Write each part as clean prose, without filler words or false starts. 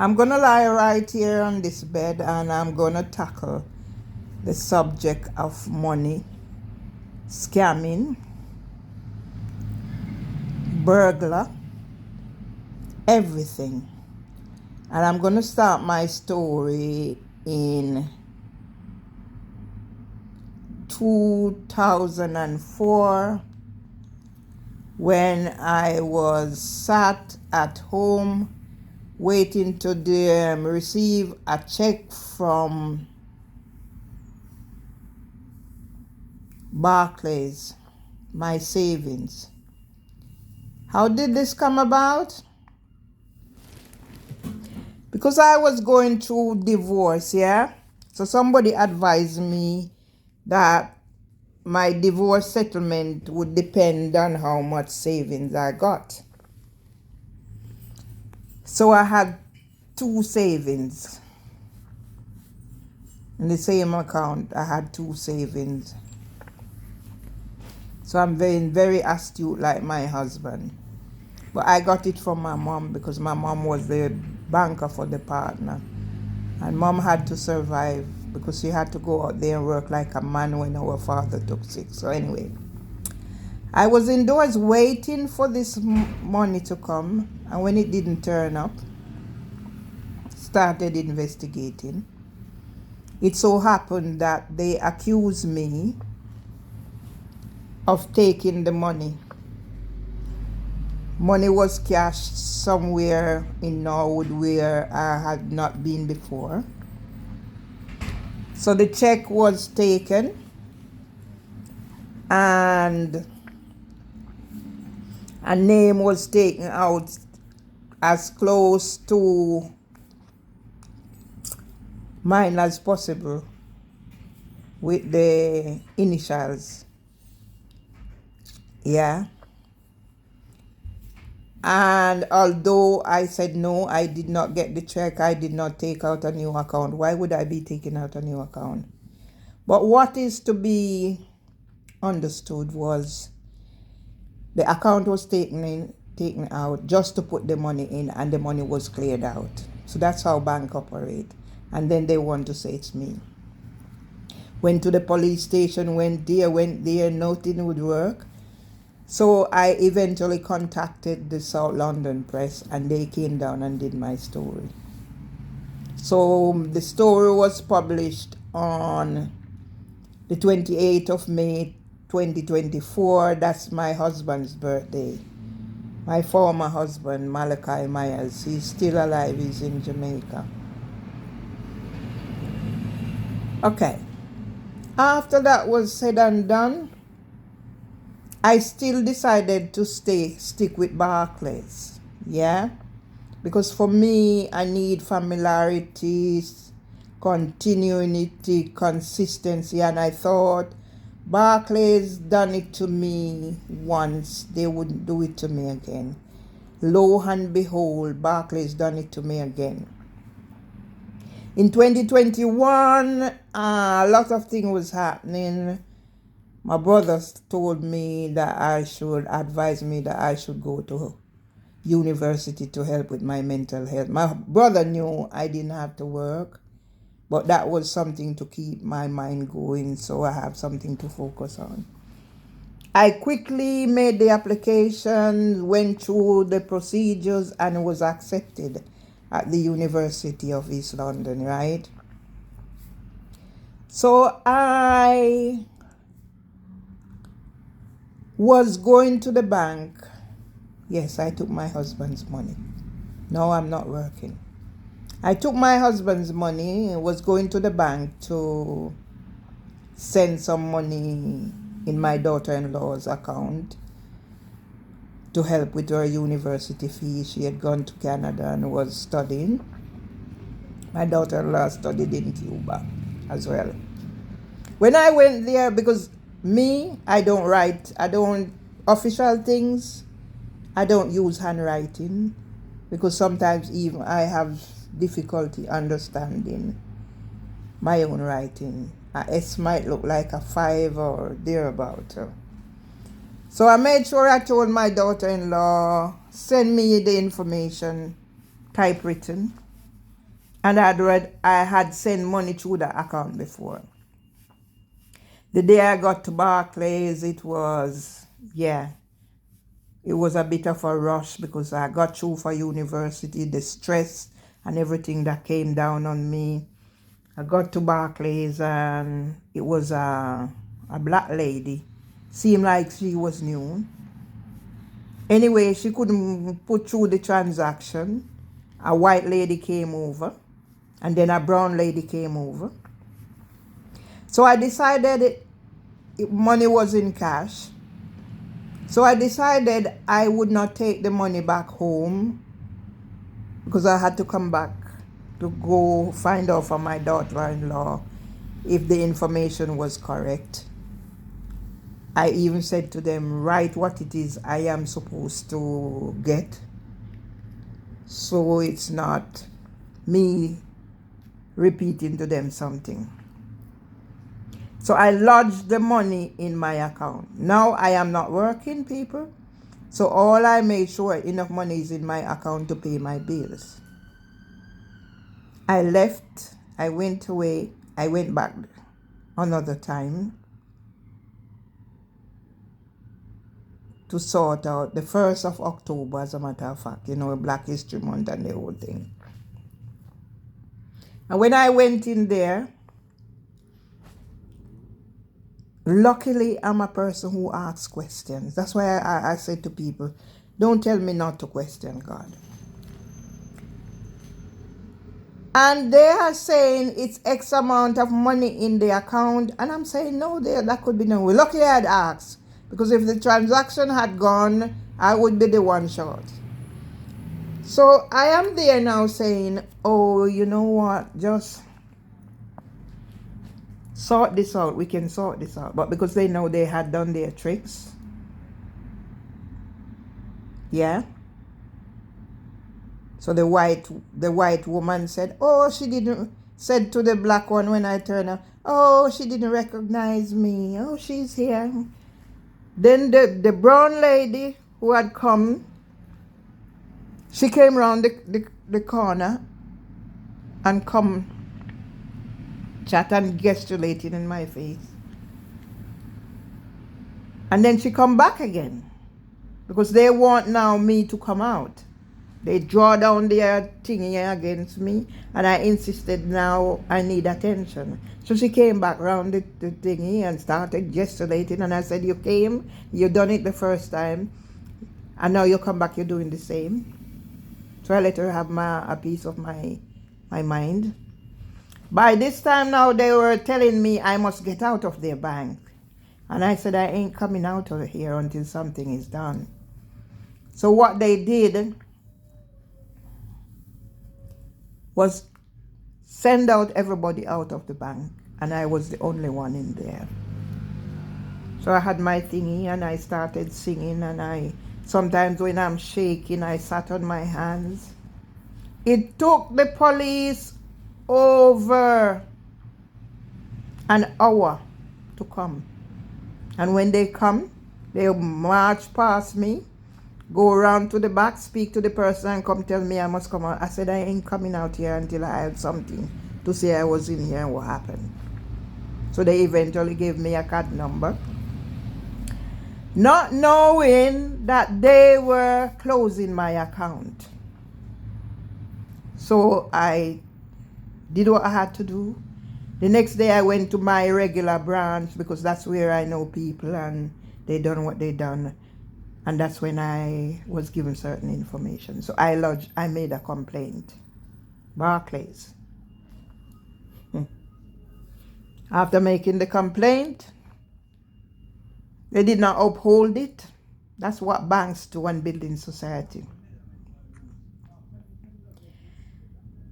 I'm gonna lie right here on this bed and I'm gonna tackle the subject of money, scamming, burglar, everything. And I'm gonna start my story in 2004 when I was sat at home waiting to receive a check from Barclays, my savings. How did this come about? Because I was going through divorce, yeah? So somebody advised me that my divorce settlement would depend on how much savings I got. So I had two savings. In the same account, I had two savings. So I'm very astute like my husband. But I got it from my mom because my mom was the banker for the partner. And mom had to survive because she had to go out there and work like a man when our father took sick. So anyway, I was indoors waiting for this money to come. And when it didn't turn up, started investigating. It so happened that they accused me of taking the money. Money was cashed somewhere in Norwood where I had not been before. So the check was taken and a name was taken out as close to mine as possible with the initials. Yeah. And although I said no, I did not get the check, I did not take out a new account. Why would I be taking out a new account? But what is to be understood was the account was taken out just to put the money in, and the money was cleared out. So that's how bank operate. And then they want to say it's me. Went to the police station, went there, nothing would work. So I eventually contacted the South London Press and they came down and did my story. So the story was published on the 28th of May 2024. That's my husband's birthday. My former husband, Malachi Myers, he's still alive, he's in Jamaica. Okay. After that was said and done, I still decided to stick with Barclays, yeah? Because for me, I need familiarity, continuity, consistency, and I thought Barclays done it to me once, they wouldn't do it to me again. Lo and behold, Barclays done it to me again. In 2021, a lot of things was happening. My brother told me that advise me that I should go to university to help with my mental health. My brother knew I didn't have to work, but that was something to keep my mind going, so I have something to focus on. I quickly made the application, went through the procedures, and was accepted at the University of East London, right? So I was going to the bank. Yes, I took my husband's money. No, I'm not working. I took my husband's money and was going to the bank to send some money in my daughter-in-law's account to help with her university fee. She had gone to Canada and was studying. My daughter-in-law studied in Cuba as well. When I went there, because I don't official things. I don't use handwriting because sometimes even I have difficulty understanding my own writing. A S might look like a 5 or thereabout. So I made sure I told my daughter-in-law, send me the information typewritten. And I had sent money through the account before. The day I got to Barclays, it was a bit of a rush because I got through for university, the stress and everything that came down on me. I got to Barclays and it was a black lady. Seemed like she was new. Anyway, she couldn't put through the transaction. A white lady came over and then a brown lady came over. So I decided money was in cash. So I decided I would not take the money back home because I had to come back to go find out from my daughter-in-law if the information was correct. I even said to them, write what it is I am supposed to get, so it's not me repeating to them something. So I lodged the money in my account. Now I am not working, people. So all I made sure enough money is in my account to pay my bills. I left, I went away, I went back another time to sort out the 1st of October, as a matter of fact, Black History Month and the whole thing. And when I went in there, luckily, I'm a person who asks questions. That's why I said to people, don't tell me not to question God. And they are saying it's X amount of money in the account. And I'm saying, no, that could be no. Luckily, I had asked. Because if the transaction had gone, I would be the one short. So I am there now saying, oh, you know what? Just sort this out. We can sort this out. But because they know they had done their tricks. Yeah. So the white woman said, oh, she didn't, said to the black one when I turned up, oh, she didn't recognize me. Oh, she's here. Then the brown lady who had come, she came around the corner and come chat and gesticulating in my face. And then she come back again because they want now me to come out. They draw down their thingy against me and I insisted now I need attention. So she came back round the thingy and started gesticulating and I said, you came, you done it the first time and now you come back, you're doing the same. So I let her have a piece of my mind. By this time now they were telling me I must get out of their bank. And I said I ain't coming out of here until something is done. So what they did was send out everybody out of the bank and I was the only one in there. So I had my thingy and I started singing and sometimes when I'm shaking I sat on my hands. It took the police over an hour to come. And when they come, they march past me, go around to the back, speak to the person and come tell me I must come out. I said I ain't coming out here until I have something to say I was in here and what happened. So they eventually gave me a card number, not knowing that they were closing my account. So I did what I had to do. The next day I went to my regular branch because that's where I know people and they done what they done. And that's when I was given certain information. So I made a complaint. Barclays. After making the complaint, they did not uphold it. That's what banks do and building society.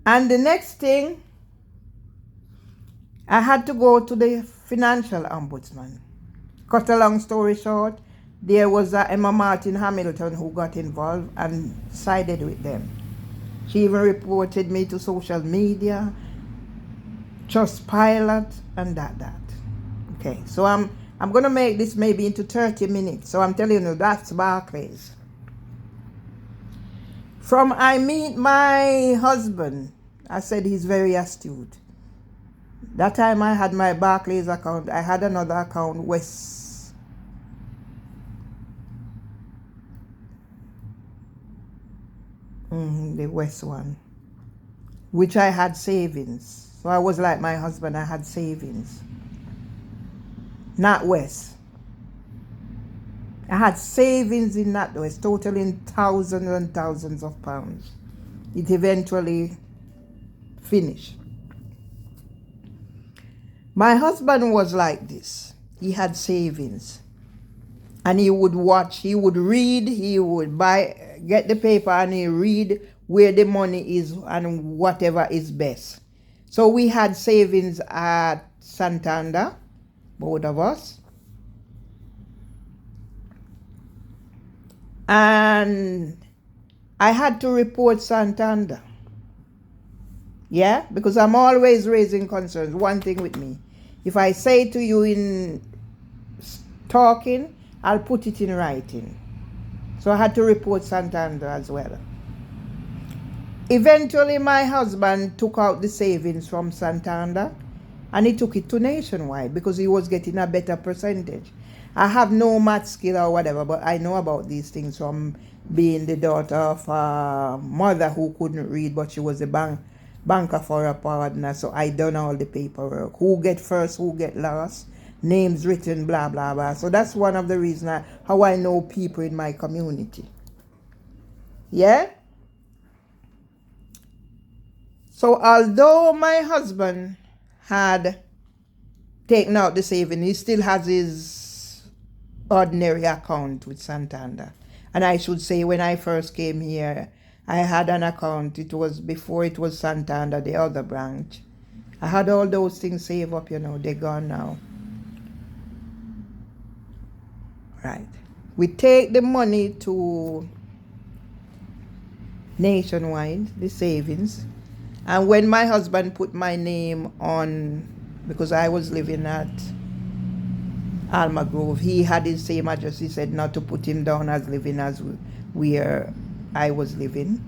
And the next thing, I had to go to the financial ombudsman. Cut a long story short, there was Emma Martin Hamilton who got involved and sided with them. She even reported me to social media, Trustpilot, and that. Okay, so I'm going to make this maybe into 30 minutes. So I'm telling you, that's Barclays. From I meet my husband, I said he's very astute. That time I had my Barclays account. I had another account, West. The West one, which I had savings. So I was like my husband, I had savings. Not West. I had savings in that West, totaling thousands and thousands of pounds. It eventually finished. My husband was like this. He had savings. And he would watch, he would read, he would get the paper and he read where the money is and whatever is best. So we had savings at Santander, both of us. And I had to report Santander. Yeah, because I'm always raising concerns. One thing with me, if I say to you in talking, I'll put it in writing. So I had to report Santander as well. Eventually, my husband took out the savings from Santander and he took it to Nationwide because he was getting a better percentage. I have no math skill or whatever, but I know about these things from being the daughter of a mother who couldn't read, but she was a banker for a partner. So I done all the paperwork. Who get first, who get last, names written, blah, blah, blah. So that's one of the reasons how I know people in my community. Yeah? So although my husband had taken out the saving, he still has his ordinary account with Santander. And I should say, when I first came here, I had an account. It was before it was Santander, the other branch. I had all those things saved up, they're gone now. Right. We take the money to Nationwide, the savings. And when my husband put my name on, because I was living at Alma Grove, he had his same address. He said not to put him down as living as where I was living.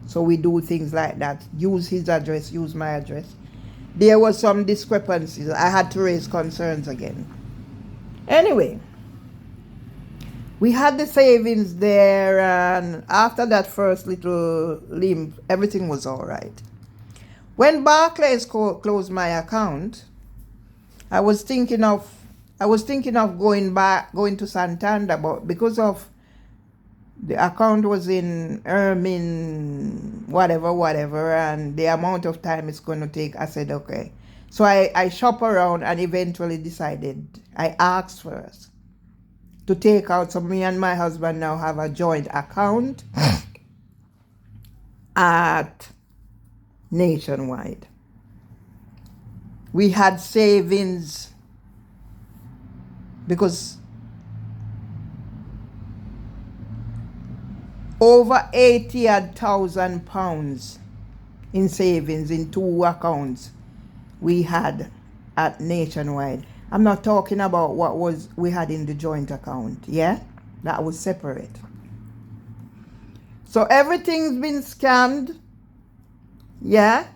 So we do things like that. Use his address, use my address. There was some discrepancies. I had to raise concerns again. Anyway, we had the savings there, and after that first little limp, everything was all right. When Barclays closed my account, I was thinking of going to Santander, but because of the account was in Ermin, whatever, and the amount of time it's going to take, I said, okay. So I shop around and eventually decided, I asked first to take out, so me and my husband now have a joint account at Nationwide. We had savings because over 80,000 pounds in savings in two accounts we had at Nationwide. I'm not talking about what we had in the joint account, yeah? That was separate. So everything's been scammed, yeah?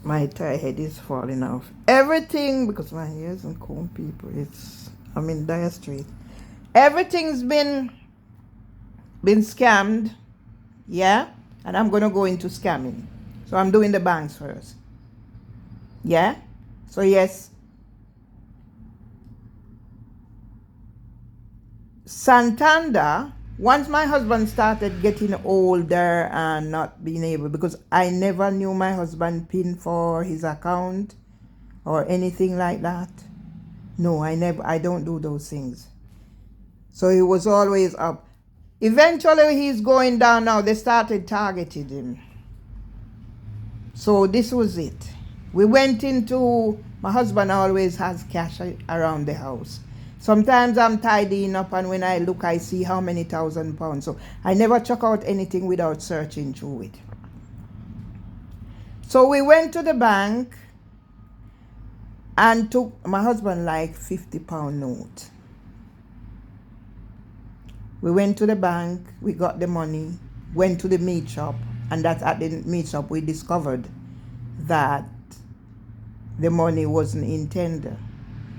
My entire head is falling off. Everything, because my hair isn't comb, people, I'm in Dire Street. Everything's been scammed, yeah? And I'm going to go into scamming. So I'm doing the banks first. Yeah? So yes. Santander, once my husband started getting older and not being able, because I never knew my husband PIN for his account or anything like that. No, I don't do those things. So he was always up. Eventually he's going down now. They started targeting him. So this was it. We went into, my husband always has cash around the house. Sometimes I'm tidying up and when I look, I see how many £1,000. So I never check out anything without searching through it. So we went to the bank and took my husband like £50 note. We went to the bank, we got the money, went to the meat shop, and that's at the meat shop we discovered that the money wasn't intended.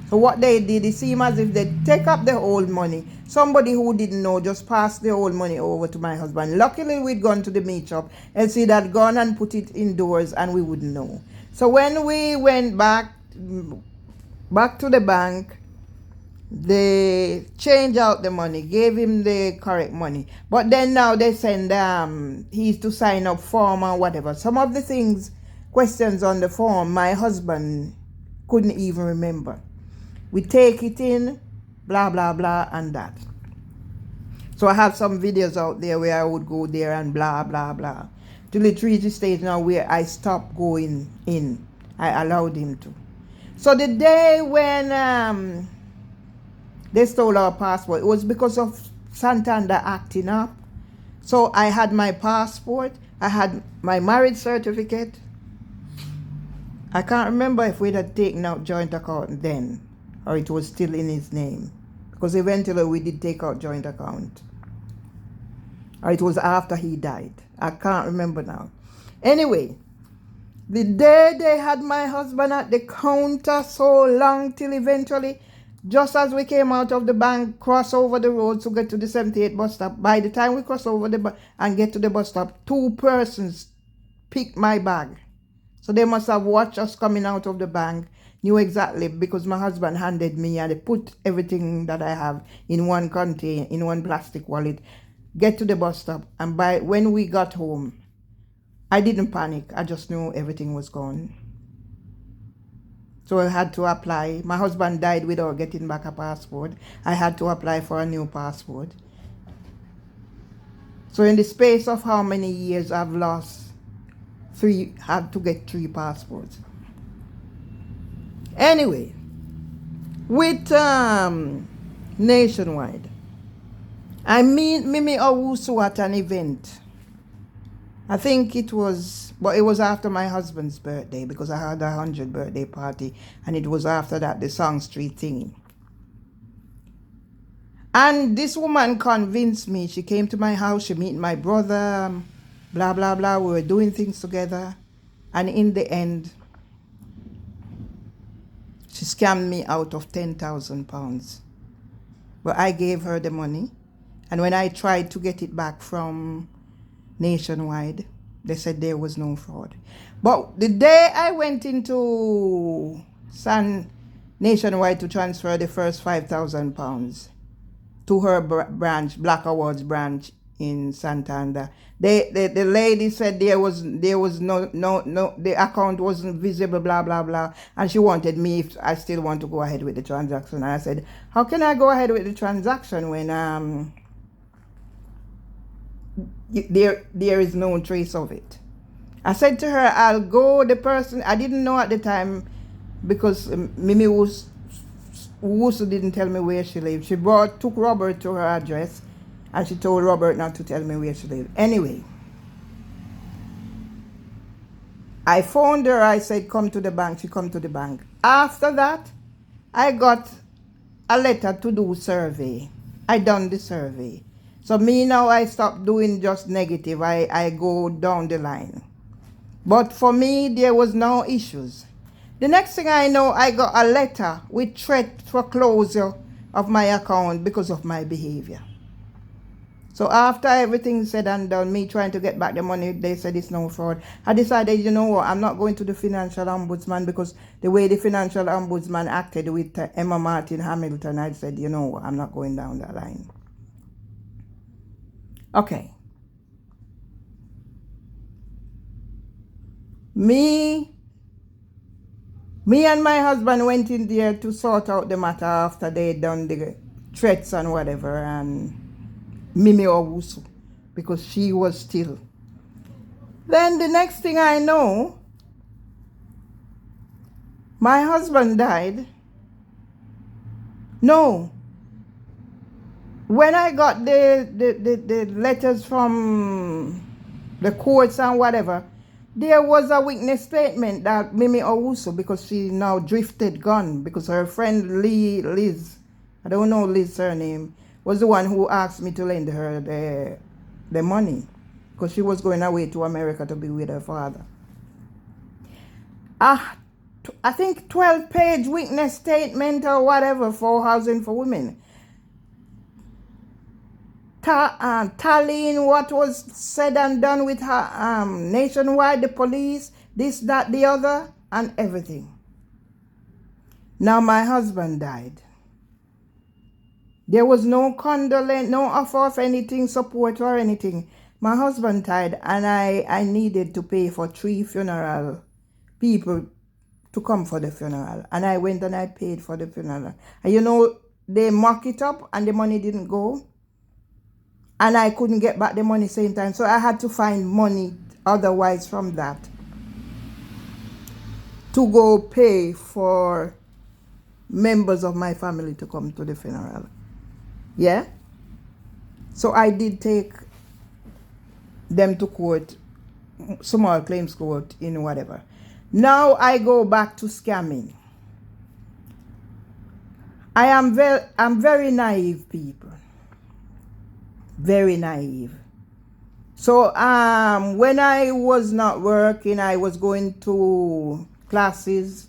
So what they did, it seemed as if they take up the old money. Somebody who didn't know just passed the old money over to my husband. Luckily, we'd gone to the meat shop, else he'd had gone and put it indoors and we wouldn't know. So when we went back to the bank, they changed out the money, gave him the correct money. But then now they send he's to sign up form or whatever. Some of the questions on the form, my husband couldn't even remember. We take it in, blah, blah, blah, and that. So I have some videos out there where I would go there and blah, blah, blah. Till it reached the stage now where I stopped going in. I allowed him to. So the day when they stole our passport, it was because of Santander acting up. So I had my passport, I had my marriage certificate. I can't remember if we'd had taken out joint account then, or it was still in his name. Because eventually we did take out joint account. Or it was after he died. I can't remember now. Anyway, the day they had my husband at the counter so long till eventually, just as we came out of the bank, cross over the road to get to the 78 bus stop, by the time we cross over and get to the bus stop, 2 persons picked my bag. So they must have watched us coming out of the bank, knew exactly, because my husband handed me and they put everything that I have in one container, in one plastic wallet, get to the bus stop, and when we got home, I didn't panic. I just knew everything was gone. So I had to apply. My husband died without getting back a passport. I had to apply for a new passport. So in the space of how many years I've had to get 3 passports. Anyway, with Nationwide, I meet Mimi Owusu at an event. I think it was after my husband's birthday, because I had a 100th birthday party, and it was after that, the Song Street thing. And this woman convinced me. She came to my house, she met my brother, blah, blah, blah. We were doing things together. And in the end, she scammed me out of £10,000. But I gave her the money. And when I tried to get it back from Nationwide, they said there was no fraud. But the day I went into Nationwide to transfer the first £5,000 to her branch, Black Awards branch in Santander, the lady said there was no, the account wasn't visible, blah, blah, blah. And she wanted me if I still want to go ahead with the transaction. And I said, how can I go ahead with the transaction when there is no trace of it? I said to her, I'll go, the person, I didn't know at the time, because Mimi Wusu didn't tell me where she lived. She took Robert to her address, and she told Robert not to tell me where she lived. Anyway, I phoned her, I said, come to the bank. She come to the bank. After that, I got a letter to do survey. I done the survey. So me now, I stopped doing just negative. I go down the line. But for me, there was no issues. The next thing I know, I got a letter with threat for closure of my account because of my behavior. So after everything said and done, me trying to get back the money, they said it's no fraud. I decided, you know what, I'm not going to the financial ombudsman, because the way the financial ombudsman acted with Emma Martin Hamilton, I said, you know what, I'm not going down that line. Okay. Me and my husband went in there to sort out the matter after they done the threats and whatever, and Mimi Owusu, because she was still. Then the next thing I know, my husband died. No. When I got the letters from the courts and whatever, there was a witness statement that Mimi Owusu, because she now drifted gone, because her friend Liz, I don't know Liz's surname, was the one who asked me to lend her the money because she was going away to America to be with her father. I think 12-page witness statement or whatever for housing for women. Tallying what was said and done with her nationwide, the police, this, that, the other, and everything. Now my husband died. There was no condolence, no offer of anything, support or anything. My husband died and I needed to pay for 3 funeral people to come for the funeral. And I went and I paid for the funeral. And you know, they mock it up and the money didn't go. And I couldn't get back the money same time. So I had to find money otherwise from that to go pay for members of my family to come to the funeral. Yeah? So I did take them to court, small claims court in whatever. Now I go back to scamming. I'm very naive people. Very naive. So when I was not working, I was going to classes.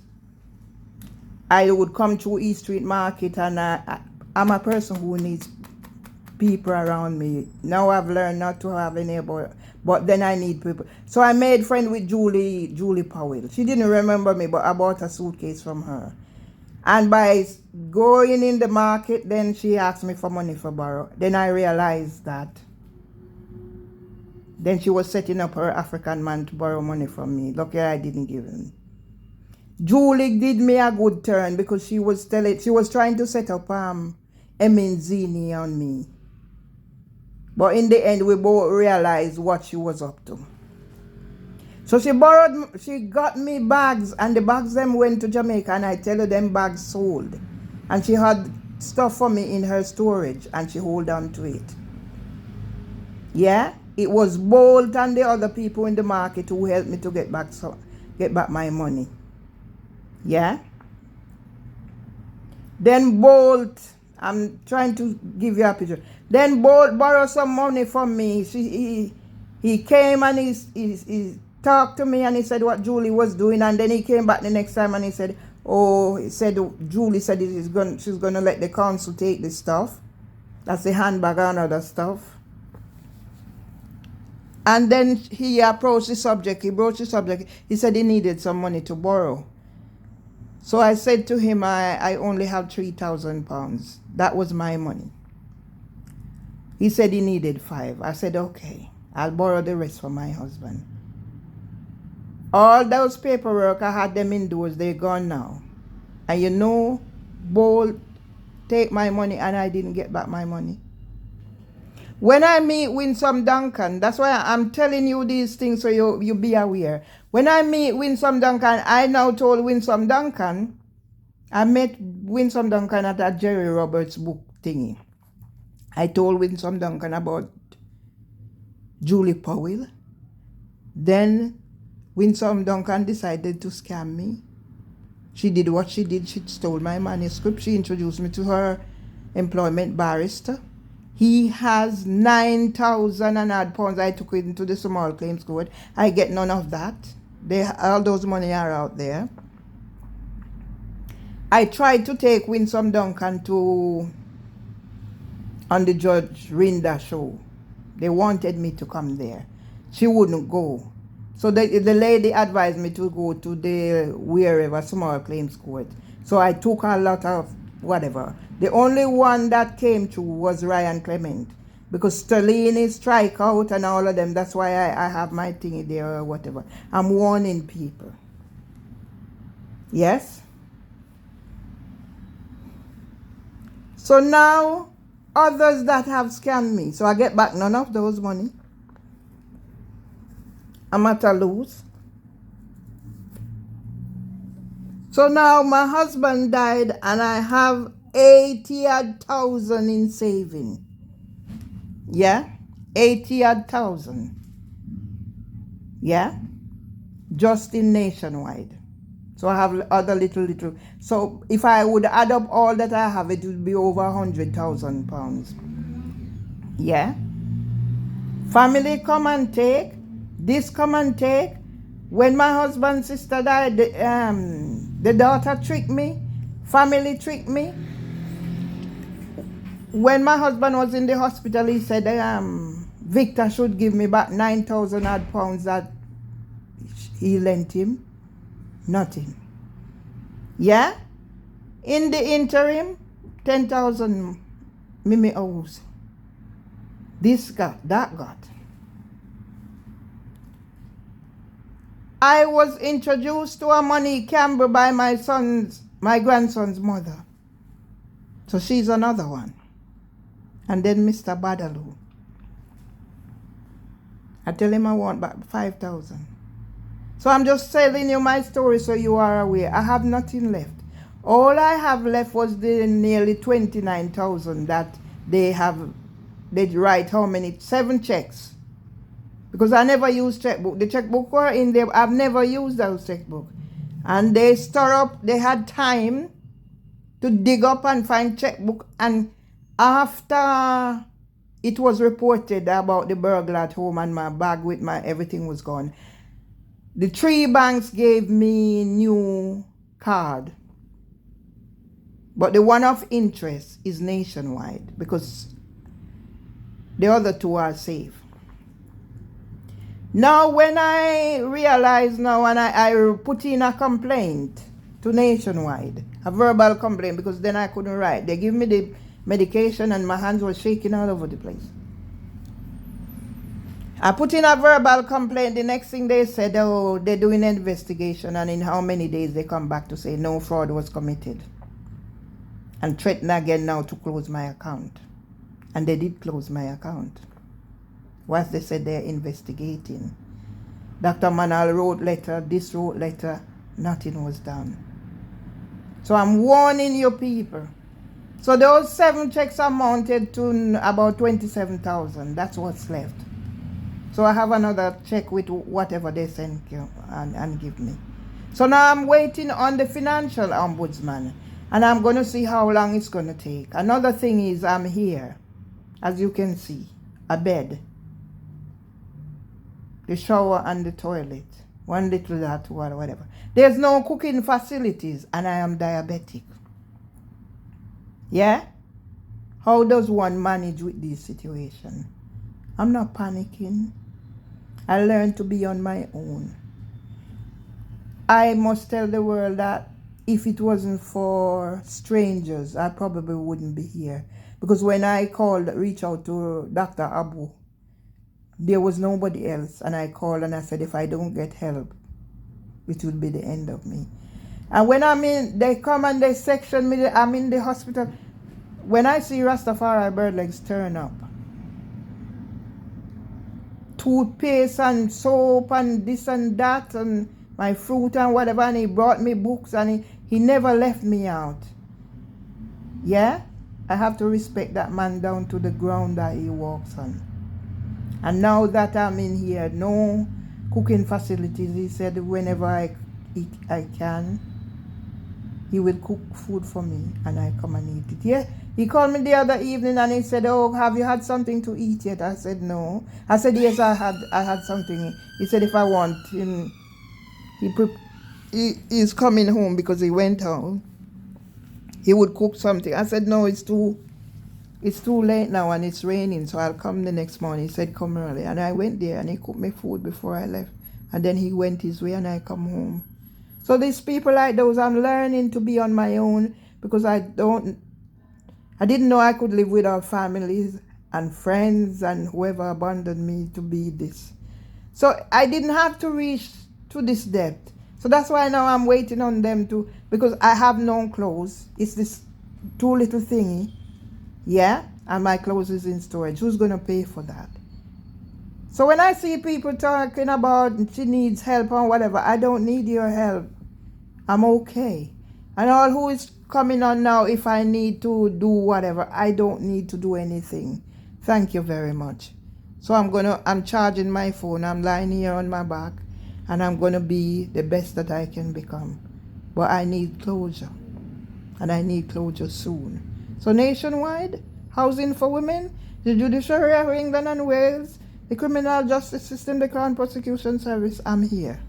I would come to East Street Market, and I'm a person who needs people around me. Now I've learned not to have any, but then I need people. So I made friend with Julie Powell. She didn't remember me, but I bought a suitcase from her. And by going in the market, then she asked me for money for borrow. Then I realized that. Then she was setting up her African man to borrow money from me. Luckily I didn't give him. Julie did me a good turn because she was trying to set up Emenzini on me. But in the end, we both realized what she was up to. So she got me bags, and the bags them went to Jamaica, and I tell her them bags sold. And she had stuff for me in her storage, and she hold on to it. Yeah? It was Bolt and the other people in the market who helped me to get back my money. Yeah? Then Bolt, I'm trying to give you a picture. Then Bolt borrowed some money from me. He came and he talked to me and he said what Julie was doing, and then he came back the next time and he said, Julie said she's going to let the council take the stuff. That's the handbag and other stuff. And then he approached the subject. He broached the subject. He said he needed some money to borrow. So I said to him, I only have £3,000. That was my money. He said he needed 5. I said, okay, I'll borrow the rest from my husband. All those paperwork, I had them indoors, they're gone now. And you know, Bolt take my money and I didn't get back my money. When I meet Winsome Duncan, that's why I'm telling you these things so you be aware. When I meet Winsome Duncan, I now told Winsome Duncan, I met Winsome Duncan at a Jerry Roberts book thingy. I told Winsome Duncan about Julie Powell. Then Winsome Duncan decided to scam me. She did what she did. She stole my manuscript. She introduced me to her employment barrister. He has 9,000 and odd pounds. I took it into the small claims court. I get none of that. All those money are out there. I tried to take Winsome Duncan on the Judge Rinda show. They wanted me to come there. She wouldn't go. So the lady advised me to go to the wherever small claims court. So I took a lot of whatever. The only one that came through was Ryan Clement. Because Sterling is strike out and all of them. That's why I have my thingy there or whatever. I'm warning people. Yes? So now, others that have scammed me. So I get back none of those money. I'm at a lose. So now my husband died and I have 80,000 in saving. Yeah? 80,000. Yeah? Just in Nationwide. So I have other little. So if I would add up all that I have, it would be over £100,000. Yeah. Family come and take. This come and take. When my husband's sister died, the daughter tricked me. Family tricked me. When my husband was in the hospital, he said Victor should give me back 9,000 odd pounds that he lent him. Nothing. Yeah? In the interim, 10,000 me owes. This got, that got. I was introduced to a money Campbell by my grandson's mother. So she's another one. And then Mr. Badaloo. I tell him I want back 5,000. So I'm just telling you my story so you are aware. I have nothing left. All I have left was the nearly 29,000 that they write how many? 7 checks. Because I never used checkbook. The checkbook were in there. I've never used those checkbook. And they they had time to dig up and find checkbook. And after it was reported about the burglar at home and my bag with everything was gone, the 3 banks gave me new card. But the one of interest is Nationwide because the other 2 are safe. Now when I realize now and I put in a complaint to Nationwide, a verbal complaint, because then I couldn't write. They give me the medication and my hands were shaking all over the place. I put in a verbal complaint. The next thing they said, oh, they're doing an investigation and in how many days they come back to say no fraud was committed. And threaten again now to close my account. And they did close my account. Once they said they're investigating. Dr. Manal wrote letter, this wrote letter, nothing was done. So I'm warning you people. So those 7 checks amounted to about 27,000. That's what's left. So I have another check with whatever they send you and give me. So now I'm waiting on the financial ombudsman. And I'm going to see how long it's going to take. Another thing is I'm here. As you can see. A bed. The shower and the toilet. One little hot water, whatever. There's no cooking facilities. And I am diabetic. Yeah? How does one manage with this situation? I'm not panicking. I learned to be on my own. I must tell the world that if it wasn't for strangers, I probably wouldn't be here. Because when I reached out to Dr. Abu, there was nobody else. And I called and I said, if I don't get help, it will be the end of me. And when they come and they section me, I'm in the hospital. When I see Rastafari bird legs turn up, toothpaste and soap and this and that and my fruit and whatever, and he brought me books and he never left me out. Yeah? I have to respect that man down to the ground that he walks on. And now that I'm in here, no cooking facilities. He said whenever I can, he will cook food for me and I come and eat it. Yeah? He called me the other evening and he said, oh, have you had something to eat yet? I said, no. I said, yes, I had something. He said, if I want him, he's coming home because he went home. He would cook something. I said, no, it's too late now and it's raining, so I'll come the next morning. He said, come early. And I went there and he cooked me food before I left. And then he went his way and I come home. So these people like those, I'm learning to be on my own because I didn't know I could live without families and friends and whoever abandoned me to be this. So I didn't have to reach to this depth. So that's why now I'm waiting on them because I have no clothes. It's this 2 little thingy. Yeah? And my clothes is in storage. Who's going to pay for that? So when I see people talking about she needs help or whatever, I don't need your help. I'm okay. And all who is coming on now, if I need to do whatever, I don't need to do anything. Thank you very much. So I'm charging my phone. I'm lying here on my back. And I'm going to be the best that I can become. But I need closure. And I need closure soon. So Nationwide, housing for women, The Judiciary of England and Wales, the Criminal Justice System, the Crown Prosecution Service, I'm here.